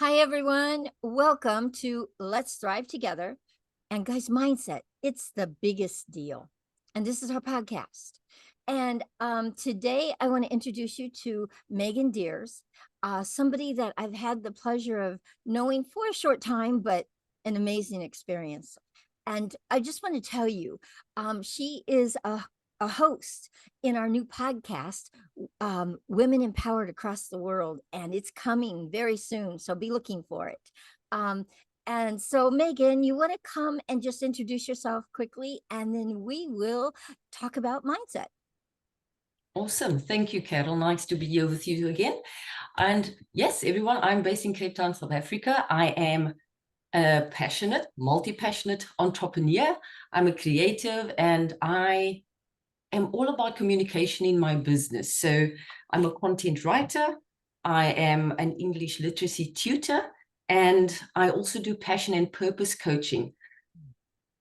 Hi, everyone. Welcome to Let's Thrive Together. And guys, mindset, it's the biggest deal. And this is our podcast. And today I want to introduce you to Megan Deers, somebody that I've had the pleasure of knowing for a short time, but an amazing experience. And I just want to tell you, she is a host in our new podcast, Women Empowered Across the World, and it's coming very soon. So be looking for it. And so, Megan, you want to come and just introduce yourself quickly, and then we will talk about mindset. Awesome. Thank you, Carol. Nice to be here with you again. And yes, everyone, I'm based in Cape Town, South Africa. I am a passionate, multi-passionate entrepreneur. I'm a creative and I am all about communication in my business. So I'm a content writer. I am an English literacy tutor, and I also do passion and purpose coaching.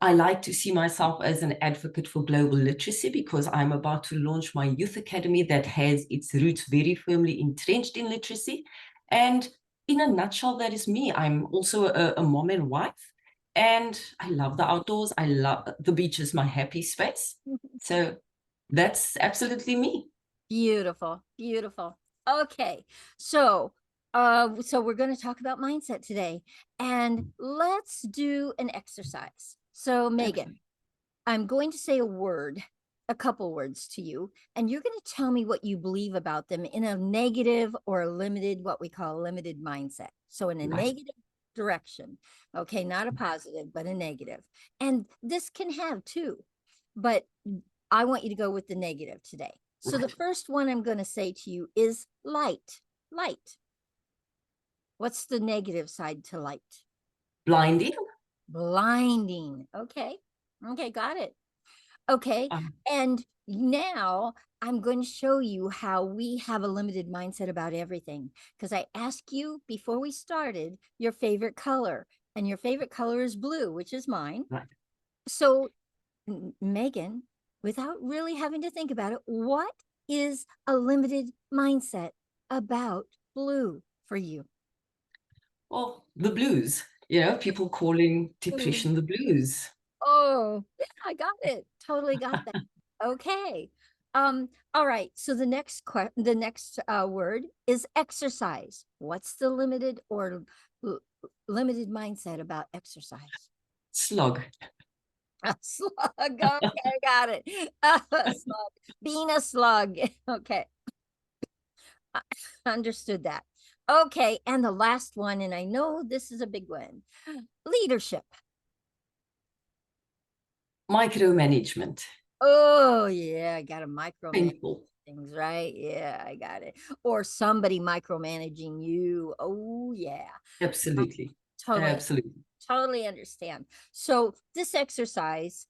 I like to see myself as an advocate for global literacy because I'm about to launch my youth academy that has its roots very firmly entrenched in literacy. And in a nutshell, that is me. I'm also a mom and wife, and I love the outdoors. I love the beach is my happy space. So that's absolutely me. Beautiful, beautiful. Okay, so we're going to talk about mindset today, and let's do an exercise. So, Megan, I'm going to say a couple words to you, and you're going to tell me what you believe about them in a negative or a limited, what we call a limited mindset. So, in a Right. negative direction, okay, not a positive, but a negative. And this can have two, but I want you to go with the negative today. So, the Right. first one I'm going to say to you is light. Light. What's the negative side to light? Blinding. Blinding. Okay. Okay, got it. Okay. Um, And now I'm going to show you how we have a limited mindset about everything. Because I asked you before we started your favorite color, and your favorite color is blue, which is mine. right. So, Megan, without really having to think about it, what is a limited mindset about blue for you? Well, the blues, people calling Blue. depression the blues. Oh, yeah, I got it. Totally got that. Okay. All right. So the next word is exercise. What's the l- limited mindset about exercise? Slog. A slug. Okay, got it. A slug. Being a slug. Okay. I understood that. Okay, and the last one, and I know this is a big one. Leadership. Micromanagement. Oh, yeah, I got to micromanage Painful. things, right? Yeah, I got it. Or somebody micromanaging you. Oh, yeah. Um, Absolutely. totally, Absolutely. totally understand. So, this exercise,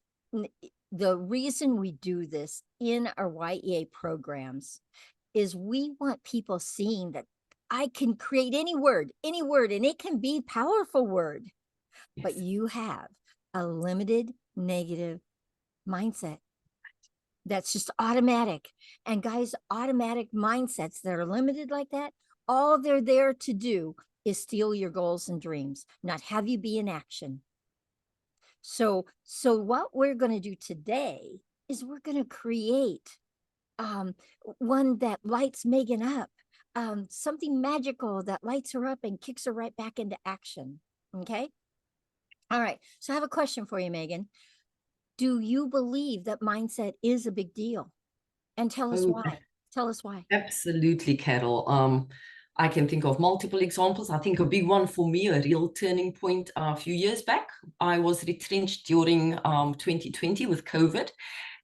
the reason we do this in our Y.E.A. programs is we want people seeing that I can create any word, and it can be powerful word, but Yes. you have a limited negative mindset that's just automatic. And guys, automatic mindsets that are limited like that, all they're there to do is steal your goals and dreams, not have you be in action. So what we're going to do today is we're going to create um, one that lights Megan up, something magical that lights her up and kicks her right back into action. Okay. All right. So I have a question for you, Megan. Do you believe that mindset is a big deal? And tell us Oh, why. Tell us why. absolutely, Carol. I can think of multiple examples. I think a big one for me, a real turning point a few years back. I was retrenched during 2020 with COVID.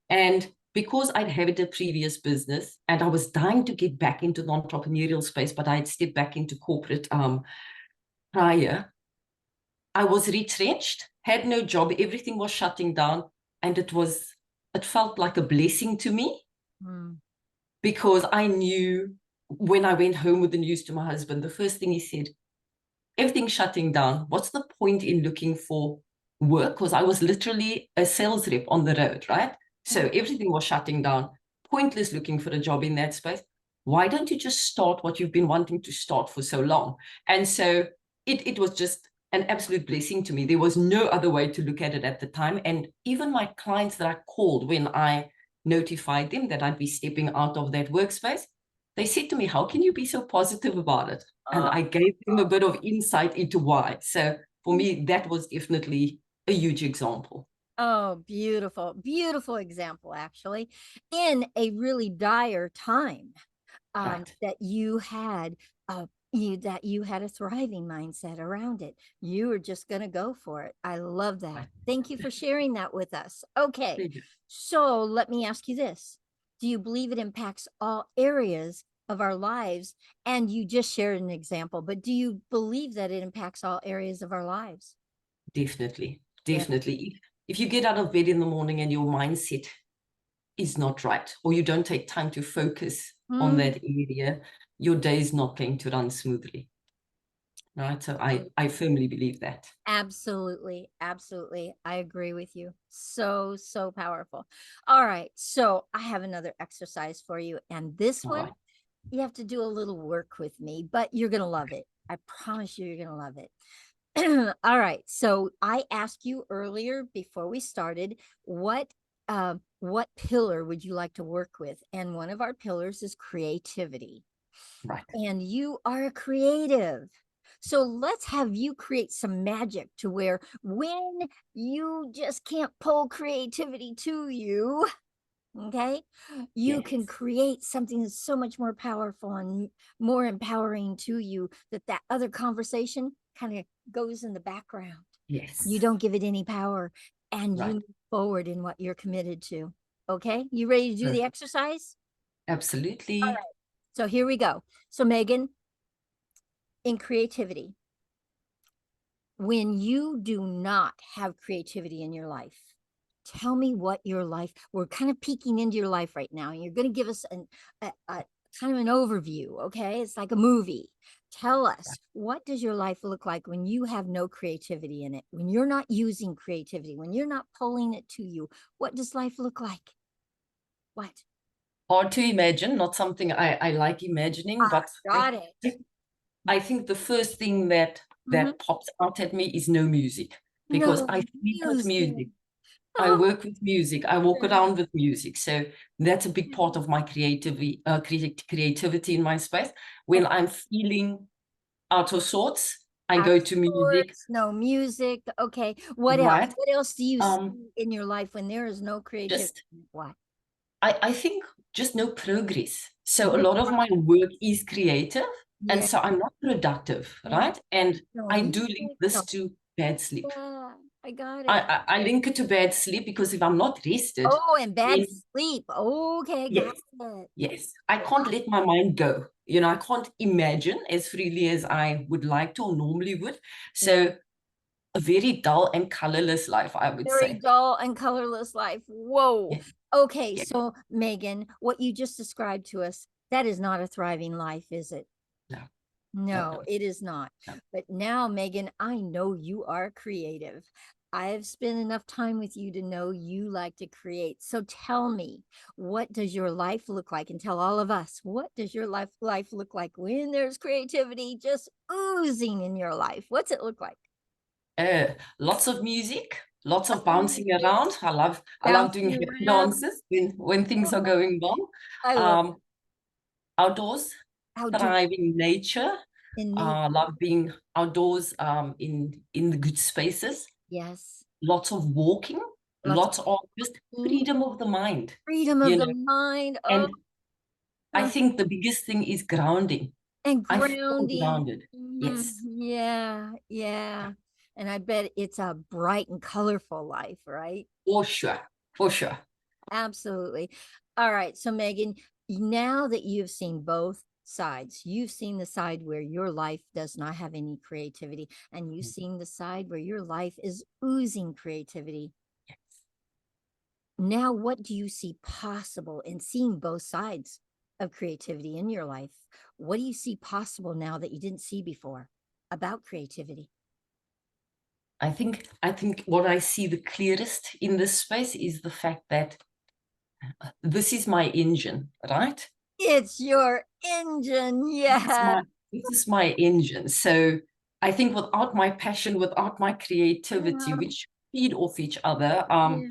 And because I'd had a previous business and I was dying to get back into the entrepreneurial space, but I had stepped back into corporate prior, I was retrenched, had no job, everything was shutting down, and it felt like a blessing to me Mm. because I knew when I went home with the news to my husband, the first thing he said, everything's shutting down. What's the point in looking for work? Because I was literally a sales rep on the road, right? So everything was shutting down. Pointless looking for a job in that space. Why don't you just start what you've been wanting to start for so long? And so it was just an absolute blessing to me. There was no other way to look at it at the time. And even my clients that I called when I notified them that I'd be stepping out of that workspace, they said to me, how can you be so positive about it? And I gave them a bit of insight into why. So for me, that was definitely a huge example. Oh, beautiful, beautiful example, actually, in a really dire time. Right. That you had you had a thriving mindset around it. You were just going to go for it. I love that. Right. Thank you for sharing that with us. Okay, Pleasure. so let me ask you this. Do you believe it impacts all areas of our lives? And you just shared an example, but do you believe that it impacts all areas of our lives? Definitely. Yeah. Definitely. If you get out of bed in the morning and your mindset is not right, or you don't take time to focus on Mm. that area, your day is not going to run smoothly. Right. So I firmly believe that. Absolutely. Absolutely. I agree with you. So, so powerful. All right. So I have another exercise for you. And this All one, right. you have to do a little work with me, but you're going to love it. I promise you, you're going to love it. All right. So I asked you earlier before we started, what pillar would you like to work with? And one of our pillars is creativity. Right. And you are a creative. So let's have you create some magic to where when you just can't pull creativity to you, okay, you can Yes. create something that's so much more powerful and more empowering to you that that other conversation kind of goes in the background. You Yes. don't give it any power and you Right. move forward in what you're committed to. Okay, you ready to do the Perfect. exercise? All Absolutely. right. So here we go. So Megan, in creativity, when you do not have creativity in your life, tell me what your life, we're kind of peeking into your life right now, and you're going to give us a kind of an overview. Okay, it's like a movie. Tell us, what does your life look like when you have no creativity in it, when you're not using creativity, when you're not pulling it to you? What does life look like? What? Hard to imagine, not something I like imagining, but Got it. I think the first thing that Mhm. pops out at me is no music, because No I sleep with music. music. I Oh, work with music. I walk around with music. So that's a big part of my creativity in my space. When I'm feeling out of sorts, I out go of to music, sorts, no music. Okay. What else? right? What else do you see Um, in your life when there is no creativity? just What? I think just no progress. So a Yeah. lot of my work is creative, and Yeah. so I'm not productive, Yeah. right? And No I do link music. this No. to bad sleep. Yeah, I got I, it. I, I link it to bad sleep because if I'm not rested, Oh, and bad then sleep. Okay, got yes, it. yes, I Wow. can't let my mind go. I can't imagine as freely as I would like to or normally would. Yeah. So a very dull and colorless life, I would Very say. dull and colorless life. Whoa. Yeah, Okay, yeah, so Megan, what you just described to us, that is not a thriving life, is it? no, no, No, no, it is not. no. But now, Megan, I know you are creative. I've spent enough time with you to know you like to create. So tell me, what does your life look like? And tell all of us, what does your life look like when there's creativity just oozing in your life? What's it look like? Lots of music, lots Lots of of bouncing music, around. I love doing bouncing happy around. dances when things are Oh, going wrong. I love Um, Outdoors, outdoor thriving nature. in nature. Love being outdoors in the good spaces. Yes. Lots of walking, Lots of lots of just walking, freedom of the mind, freedom of you the know. mind. Oh, And I think the biggest thing is grounding. and I feel grounding. grounded. Yes, Yeah, yeah, yeah. And I bet it's a bright and colorful life, right? for sure, for sure. Absolutely. All right. So, Megan, now that you've seen both sides, you've seen the side where your life does not have any creativity, and you've seen the side where your life is oozing creativity. Now, what do you see possible in seeing both sides of creativity in your life? What do you see possible now that you didn't see before about creativity? I think what I see the clearest in this space is the fact that this is my engine, right? It's your engine. This is Yeah. my this is my engine. So I think without my passion, without my creativity, Yeah. which feed off each other, Yeah.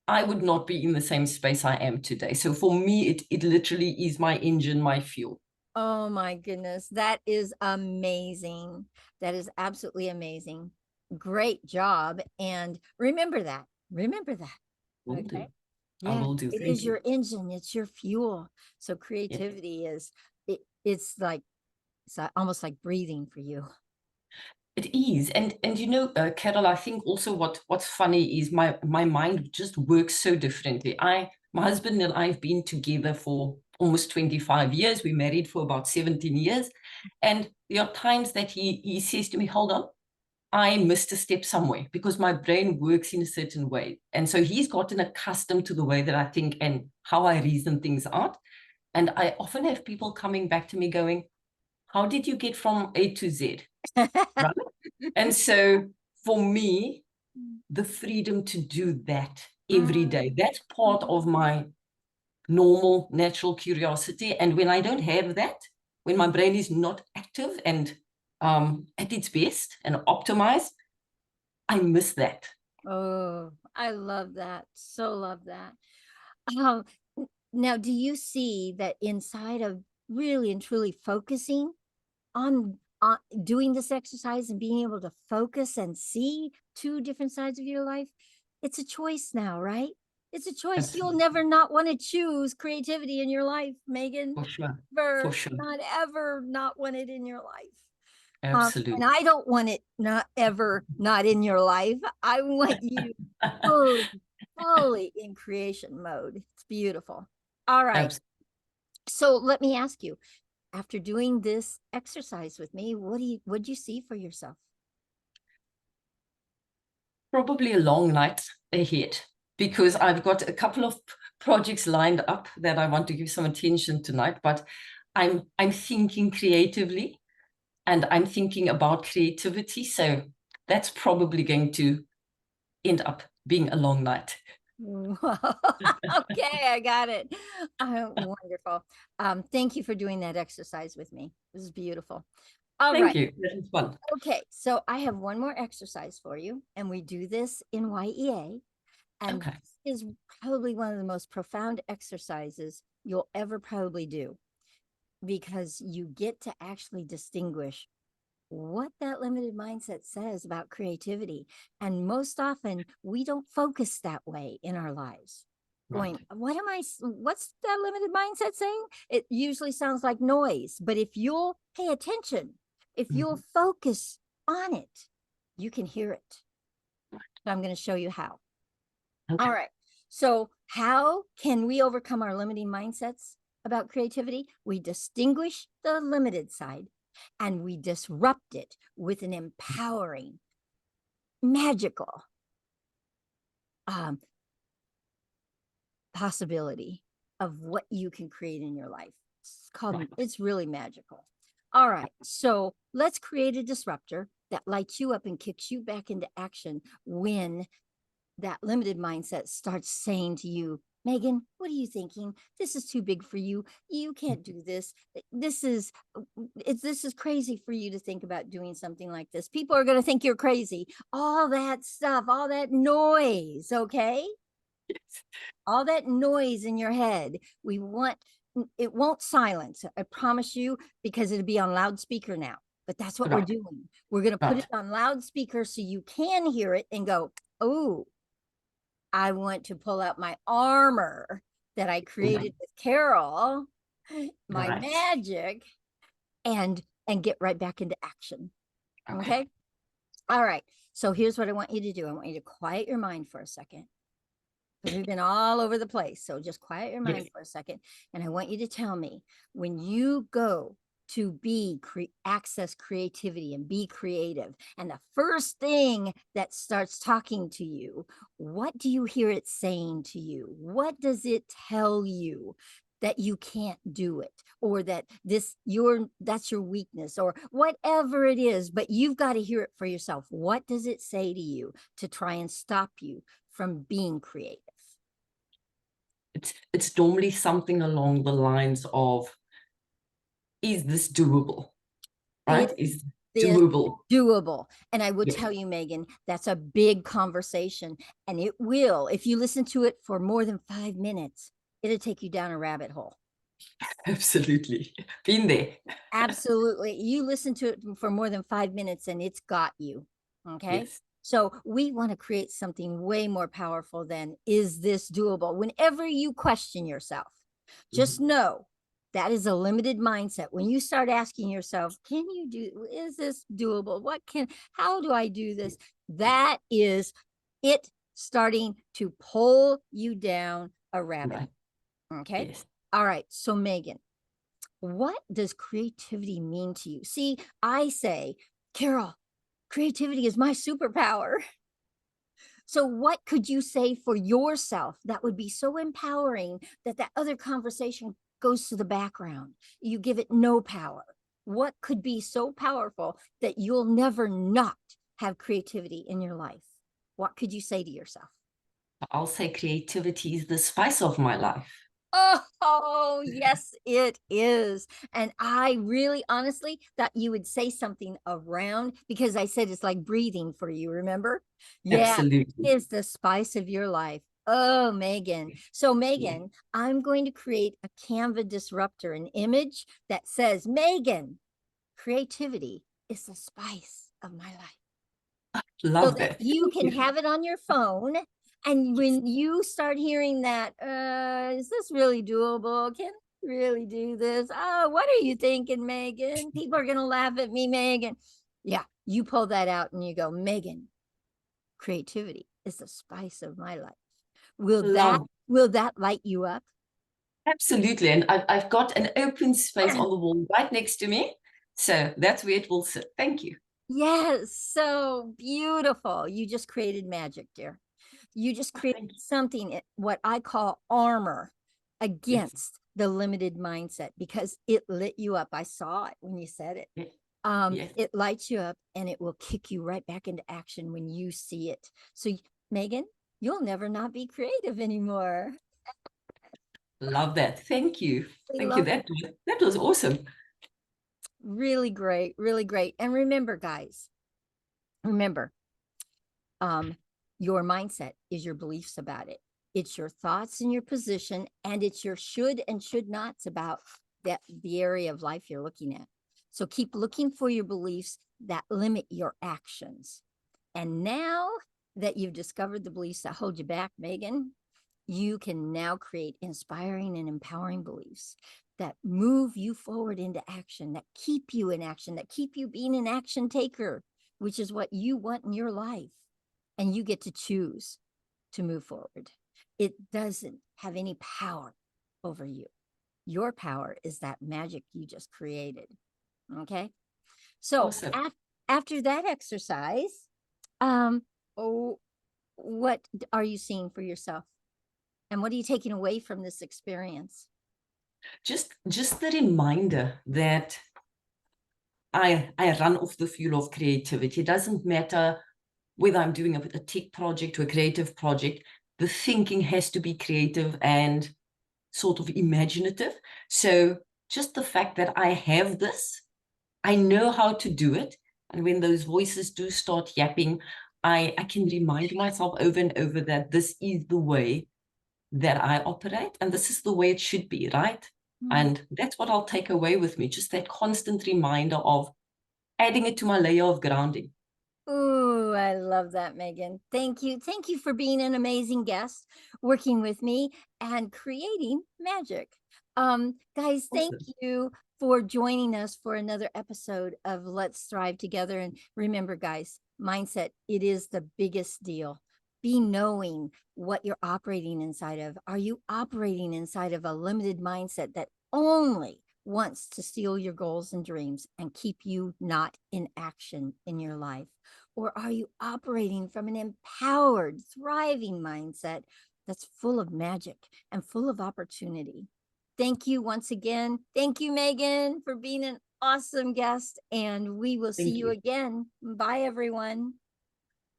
I would not be in the same space I am today. So for me, it literally is my engine, my fuel. Oh my goodness. That is amazing. That is absolutely amazing. Great job. And remember that. Remember that. Will Okay. do. I Yeah. will do. It Thank is you. your engine. It's your fuel. So Yes. creativity is it's like almost like breathing for you. It is, and you know, Carol, I think also what's funny is my mind just works so differently. My husband and I have been together for almost 25 years. We married for about 17 years, and there are times that he says to me, "Hold on, I missed a step somewhere," because my brain works in a certain way, and so he's gotten accustomed to the way that I think and how I reason things out. And I often have people coming back to me going, "How did you get from A to Z?" Right? And so for me, the freedom to do that every day, that's part of my normal natural curiosity. And when I don't have that, when my brain is not active and at its best and optimized, I miss that. Oh, I love that. So love that. Um, Now, do you see that inside of really and truly focusing on doing this exercise and being able to focus and see two different sides of your life, it's a choice now, right? It's a choice. You'll Absolutely. never not want to choose creativity in your life, Megan. For sure. For Ever, sure. not ever not want it in your life. And Absolutely. I don't want it not ever not in your life. I want you fully, fully in creation mode. It's beautiful. All right. Absolutely. So let me ask you, after doing this exercise with me, what do you see for yourself? Probably a long night ahead because I've got a couple of projects lined up that I want to give some attention tonight, but I'm thinking creatively and I'm thinking about creativity. So that's probably going to end up being a long night. Okay, I got it. Wonderful. Thank you for doing that exercise with me. This is beautiful. All Thank right. you. That was fun. Okay, so I have one more exercise for you, and we do this in YEA. And Okay. this is probably one of the most profound exercises you'll ever probably do because you get to actually distinguish what that limited mindset says about creativity. And most often, we don't focus that way in our lives. Right. Going, what's that limited mindset saying? It usually sounds like noise, but if you'll pay attention, if you'll Mhm. focus on it, you can hear it. So I'm going to show you how. All Okay. right. So, how can we overcome our limiting mindsets about creativity? We distinguish the limited side and we disrupt it with an empowering, magical um, possibility of what you can create in your life. Right. It's really magical. All right. So, let's create a disruptor that lights you up and kicks you back into action when that limited mindset starts saying to you, Megan, what are you thinking? This is too big for you. You can't do this. This is crazy for you to think about doing something like this. People are going to think you're crazy. All that stuff, all that noise, okay? All that noise in your head. It won't silence, I promise you, because it'll be on loudspeaker now. But that's what we're Right. doing. We're going to put it Right. on loudspeaker so you can hear it and go, oh, I want to pull out my armor that I Yeah. created with Carol, my Right. magic, and get right back into action. Okay. Okay. All right. So here's what I want you to do. I want you to quiet your mind for a second because we've been all over the place. So just quiet your Yes. mind for a second. And I want you to tell me when you go to access creativity and be creative. And the first thing that starts talking to you, what do you hear it saying to you? What does it tell you? That you can't do it, or that that's your weakness, or whatever it is, but you've got to hear it for yourself. What does it say to you to try and stop you from being creative? It's normally something along the lines of, is this doable? It Right? Is this Doable. doable. And I will Yes, tell you, Megan, that's a big conversation. And it will, if you listen to it for more than 5 minutes, it'll take you down a rabbit hole. absolutely. Been there. Absolutely. You listen to it for more than 5 minutes and it's got you. Okay. Yes. So we want to create something way more powerful than, is this doable? Whenever you question yourself, just know that is a limited mindset. When you start asking yourself, can you do, is this doable? How do I do this? That is it starting to pull you down a rabbit. Right. Okay. Yes. All right. So, Megan, what does creativity mean to you? See, I say, Carol, creativity is my superpower. So, what could you say for yourself that would be so empowering that that other conversation goes to the background? You give it no power. What could be so powerful that you'll never not have creativity in your life? What could you say to yourself? I'll say creativity is the spice of my life. Oh, yes, it is. And I really honestly thought you would say something around, because I said it's like breathing for you, remember? Yeah, Absolutely. is the spice of your life. Oh, Megan. So, Yeah. Megan, I'm going to create a Canva disruptor, an image that says, Megan, creativity is the spice of my life, so Love that that. you Thank can you. have it on your phone. And Yes. when you start hearing that, is this really doable? Can I really do this? Oh, what are you thinking, Megan? People are going to laugh at me, Megan. Yeah, you pull that out and you go, Megan, creativity is the spice of my life. Will that Love. will that light you up? Absolutely. And I've got an open space on the wall right next to me. So that's where it will sit. Thank you. Yes, so beautiful. You just created magic, dear. You just Oh, created thank you. something, what I call armor Yes. against the limited mindset, because it lit you up. I saw it when you said it. Yes. Yes. It lights you up and it will kick you right back into action when you see it. So, Megan, you'll never not be creative anymore. Love that. Thank you. We Thank you. love That was awesome. really great, really great. And remember, guys, remember, um, your mindset is your beliefs about it. It's your thoughts and your position, and it's your should and should nots about the area of life you're looking at. So keep looking for your beliefs that limit your actions. And now that you've discovered the beliefs that hold you back, Megan, you can now create inspiring and empowering beliefs that move you forward into action, that keep you in action, that keep you being an action taker, which is what you want in your life. And you get to choose to move forward. It doesn't have any power over you. Your power is that magic you just created. Okay. So Awesome. after that exercise, um, oh, what are you seeing for yourself? And what are you taking away from this experience? Just the reminder that I run off the fuel of creativity. It doesn't matter whether I'm doing a tech project or a creative project, the thinking has to be creative and sort of imaginative. So just the fact that I have this, I know how to do it. And when those voices do start yapping, I can remind myself over and over that this is the way that I operate and this is the way it should be, right? Mm. And that's what I'll take away with me, just that constant reminder of adding it to my layer of grounding. Ooh, I love that, Megan. Thank you. Thank you for being an amazing guest, working with me and creating magic. Guys, thank Awesome. you for joining us for another episode of Let's Thrive Together. And remember, guys, mindset, it is the biggest deal. Be knowing what you're operating inside of. Are you operating inside of a limited mindset that only wants to steal your goals and dreams and keep you not in action in your life? Or are you operating from an empowered, thriving mindset that's full of magic and full of opportunity? Thank you once again. Thank you, Megan, for being an awesome guest. And we will see Thank you you. again. Bye, everyone.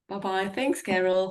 Bye-bye. Thanks, Carol.